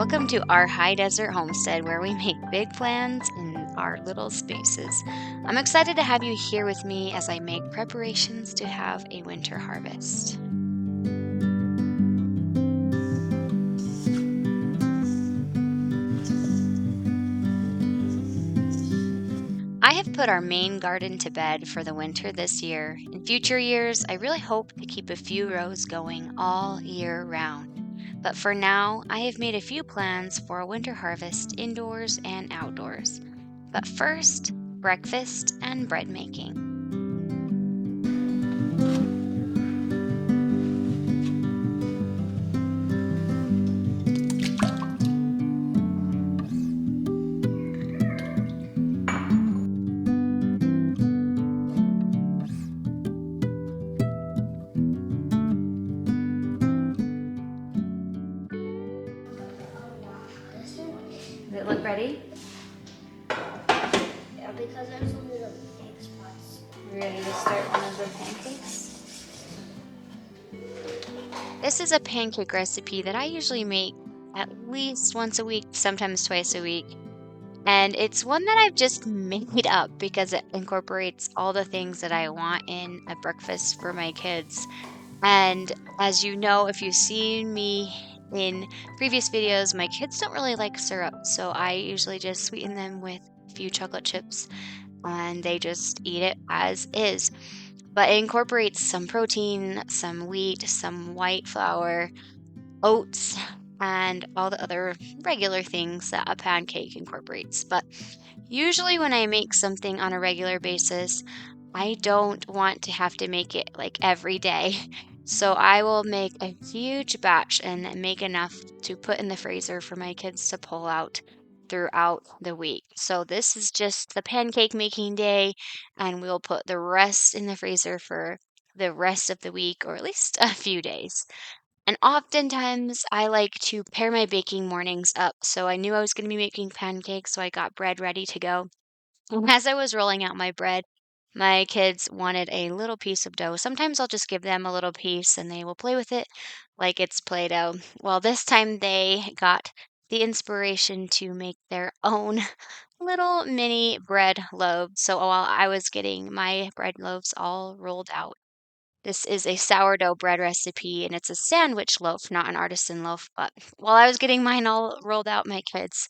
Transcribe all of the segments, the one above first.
Welcome to our High Desert Homestead where we make big plans in our little spaces. I'm excited to have you here with me as I make preparations to have a winter harvest. I have put our main garden to bed for the winter this year. In future years, I really hope to keep a few rows going all year round. But for now, I have made a few plans for a winter harvest indoors and outdoors. But first, breakfast and bread making. Does it look ready? Yeah, because there's only the big spots. You ready to start one of the pancakes? This is a pancake recipe that I usually make at least once a week, sometimes twice a week. And it's one that I've just made up because it incorporates all the things that I want in a breakfast for my kids. And as you know, if you've seen me in previous videos, my kids don't really like syrup. So I usually just sweeten them with a few chocolate chips and they just eat it as is. But it incorporates some protein, some wheat, some white flour, oats, and all the other regular things that a pancake incorporates. But usually, when I make something on a regular basis, I don't want to have to make it like every day. So I will make a huge batch and make enough to put in the freezer for my kids to pull out throughout the week. So this is just the pancake making day, and we'll put the rest in the freezer for the rest of the week or at least a few days. And oftentimes I like to pair my baking mornings up. So I knew I was going to be making pancakes, so I got bread ready to go. And as I was rolling out my bread, my kids wanted a little piece of dough. Sometimes I'll just give them a little piece and they will play with it like it's Play Doh. Well, this time they got the inspiration to make their own little mini bread loaves. So while I was getting my bread loaves all rolled out, this is a sourdough bread recipe and it's a sandwich loaf, not an artisan loaf. But while I was getting mine all rolled out, my kids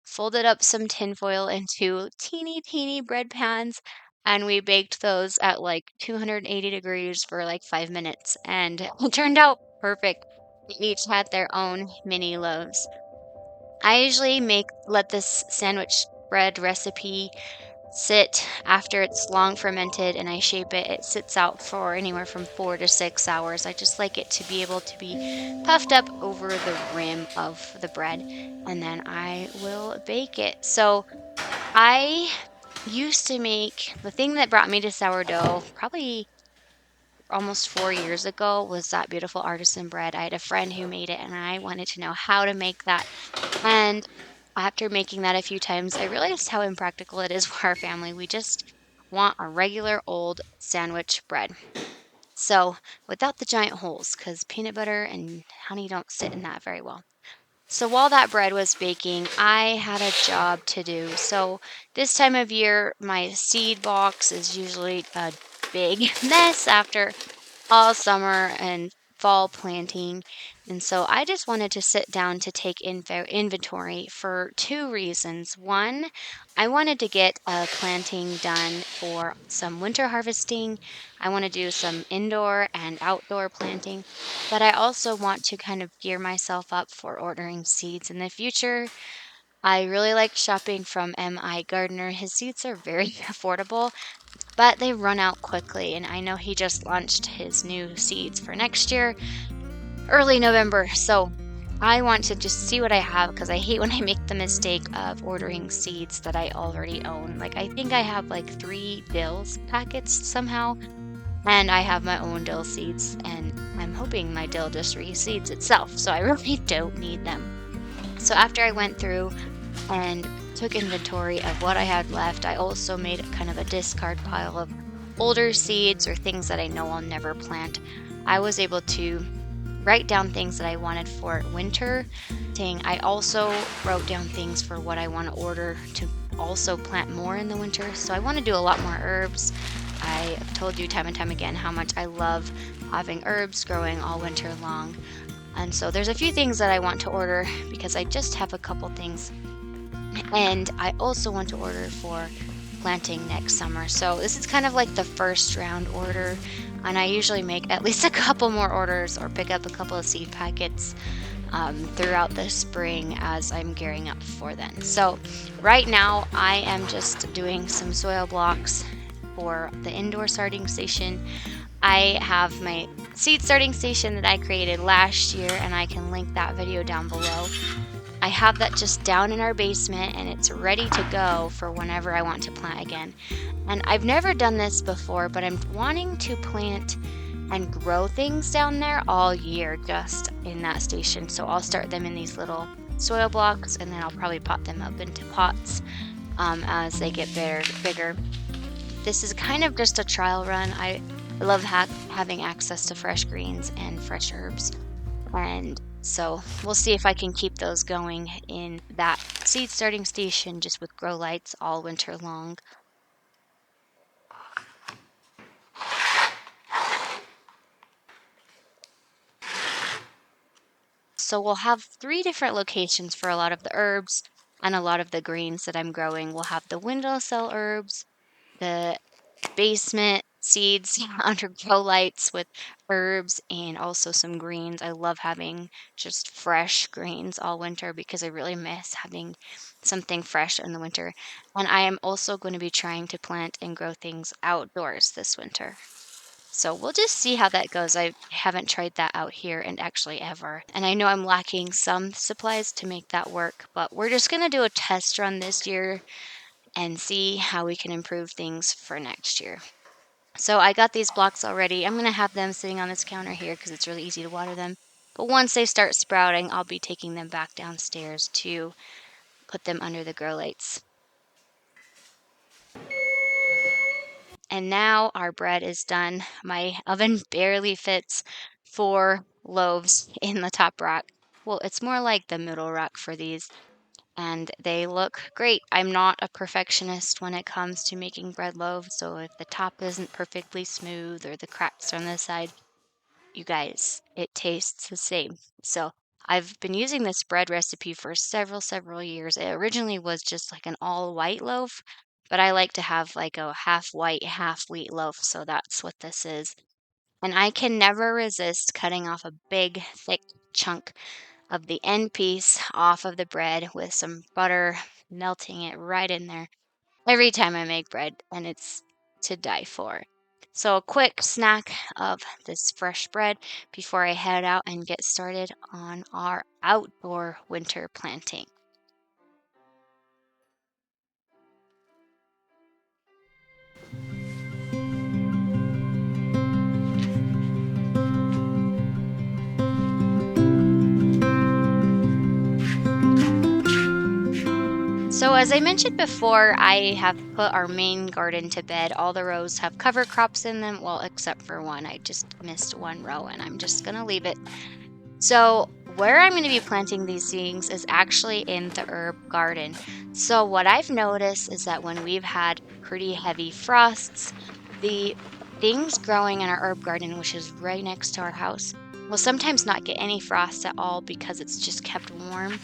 folded up some tinfoil into teeny bread pans, and we baked those at like 280 degrees for like 5 minutes. And it turned out perfect. They each had their own mini loaves. I usually let this sandwich bread recipe sit after it's long fermented and I shape it. It sits out for anywhere from 4 to 6 hours. I just like it to be able to be puffed up over the rim of the bread and then I will bake it. So I used to make the thing that brought me to sourdough probably almost 4 years ago was that beautiful artisan bread. I had a friend who made it and I wanted to know how to make that. And after making that a few times, I realized how impractical it is for our family. We just want a regular old sandwich bread. So without the giant holes, because peanut butter and honey don't sit in that very well. So while that bread was baking, I had a job to do. So this time of year, my seed box is usually a big mess after all summer and fall planting. And so I just wanted to sit down to take inventory for two reasons. One, I wanted to get a planting done for some winter harvesting. I want to do some indoor and outdoor planting, but I also want to kind of gear myself up for ordering seeds in the future. I really like shopping from M.I. Gardner. His seeds are very affordable, but they run out quickly. And I know he just launched his new seeds for next year, early November. So I want to just see what I have because I hate when I make the mistake of ordering seeds that I already own. Like, I think I have like 3 dill packets somehow, and I have my own dill seeds, and I'm hoping my dill just reseeds itself. So I really don't need them. So after I went through and took inventory of what I had left, I also made kind of a discard pile of older seeds or things that I know I'll never plant. I was able to write down things that I wanted for winter. I also wrote down things for what I want to order to also plant more in the winter. So I want to do a lot more herbs. I have told you time and time again how much I love having herbs growing all winter long. And so there's a few things that I want to order because I just have a couple things. And I also want to order for planting next summer. So this is kind of like the first round order. And I usually make at least a couple more orders or pick up a couple of seed packets throughout the spring as I'm gearing up for then. So right now I am just doing some soil blocks for the indoor starting station. I have my seed starting station that I created last year, and I can link that video down below. I have that just down in our basement and it's ready to go for whenever I want to plant again. And I've never done this before, but I'm wanting to plant and grow things down there all year just in that station. So I'll start them in these little soil blocks and then I'll probably pot them up into pots as they get bigger. This is kind of just a trial run. I love having access to fresh greens and fresh herbs. And so we'll see if I can keep those going in that seed starting station just with grow lights all winter long. So we'll have 3 different locations for a lot of the herbs and a lot of the greens that I'm growing. We'll have the windowsill herbs, the basement seeds under grow lights with herbs and also some greens. I love having just fresh greens all winter because I really miss having something fresh in the winter. And I am also going to be trying to plant and grow things outdoors this winter. So we'll just see how that goes. I haven't tried that out here and actually ever. And I know I'm lacking some supplies to make that work, but we're just going to do a test run this year and see how we can improve things for next year. So I got these blocks already. I'm going to have them sitting on this counter here because it's really easy to water them. But once they start sprouting, I'll be taking them back downstairs to put them under the grow lights. And now our bread is done. My oven barely fits 4 loaves in the top rack. Well, it's more like the middle rack for these. And they look great. I'm not a perfectionist when it comes to making bread loaves, so if the top isn't perfectly smooth or the cracks are on the side, you guys, it tastes the same. So I've been using this bread recipe for several years. It originally was just like an all white loaf, but I like to have like a half white, half wheat loaf, so that's what this is. And I can never resist cutting off a big, thick chunk of the end piece off of the bread with some butter, melting it right in there every time I make bread, and it's to die for. So, a quick snack of this fresh bread before I head out and get started on our outdoor winter planting. So, as I mentioned before, I have put our main garden to bed. All the rows have cover crops in them, well, except for one. I just missed one row and I'm just going to leave it. So, where I'm going to be planting these things is actually in the herb garden. So, what I've noticed is that when we've had pretty heavy frosts, the things growing in our herb garden, which is right next to our house, will sometimes not get any frost at all because it's just kept warm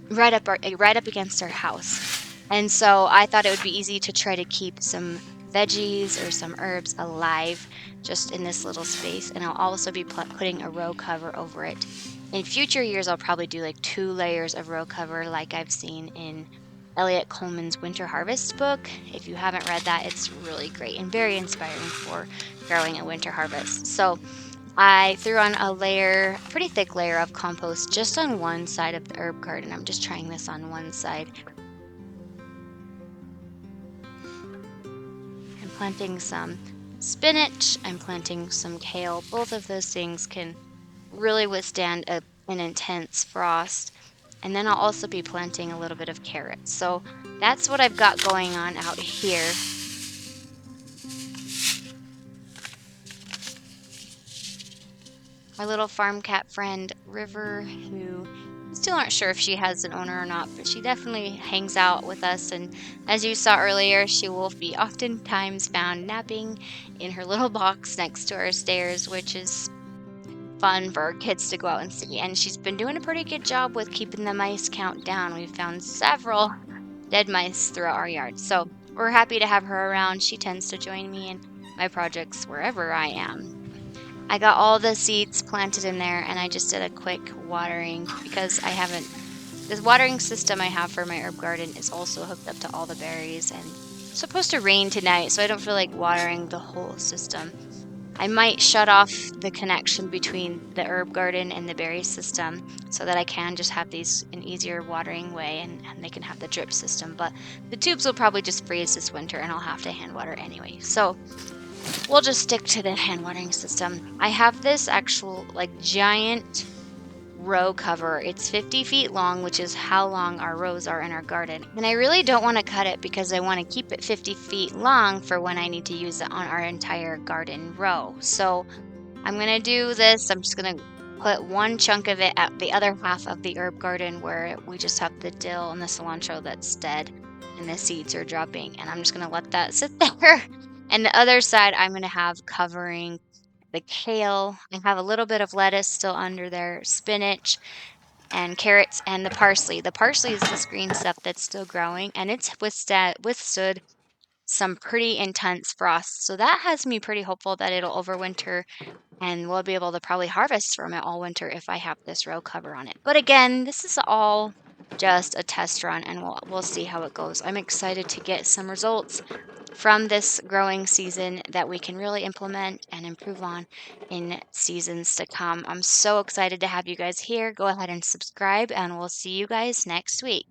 right up against our house. And so I thought it would be easy to try to keep some veggies or some herbs alive just in this little space. And I'll also be putting a row cover over it. In future years, I'll probably do like 2 layers of row cover like I've seen in Elliot Coleman's Winter Harvest book. If you haven't read that, it's really great and very inspiring for growing a winter harvest. So I threw on a pretty thick layer of compost just on one side of the herb garden. I'm just trying this on one side. I'm planting some spinach. I'm planting some kale. Both of those things can really withstand an intense frost. And then I'll also be planting a little bit of carrots. So that's what I've got going on out here. our little farm cat friend, River, who we still aren't sure if she has an owner or not, but she definitely hangs out with us. And as you saw earlier, she will be oftentimes found napping in her little box next to our stairs, which is fun for our kids to go out and see. And she's been doing a pretty good job with keeping the mice count down. We've found several dead mice throughout our yard. So we're happy to have her around. She tends to join me in my projects wherever I am. I got all the seeds planted in there and I just did a quick watering because I haven't this watering system I have for my herb garden is also hooked up to all the berries and it's supposed to rain tonight, so I don't feel like watering the whole system. I might shut off the connection between the herb garden and the berry system so that I can just have these an easier watering way and they can have the drip system. But the tubes will probably just freeze this winter and I'll have to hand water anyway. So we'll just stick to the hand watering system. I have this actual like giant row cover. It's 50 feet long, which is how long our rows are in our garden. And I really don't want to cut it because I want to keep it 50 feet long for when I need to use it on our entire garden row. So I'm going to do this. I'm just going to put one chunk of it at the other half of the herb garden where we just have the dill and the cilantro that's dead and the seeds are dropping. And I'm just going to let that sit there. And the other side, I'm going to have covering the kale. I have a little bit of lettuce still under there, spinach and carrots and the parsley. The parsley is this green stuff that's still growing and it's withstood some pretty intense frost. So that has me pretty hopeful that it'll overwinter and we'll be able to probably harvest from it all winter if I have this row cover on it. But again, this is all just a test run and we'll see how it goes. I'm excited to get some results from this growing season that we can really implement and improve on in seasons to come. I'm so excited to have you guys here. Go ahead and subscribe, and we'll see you guys next week.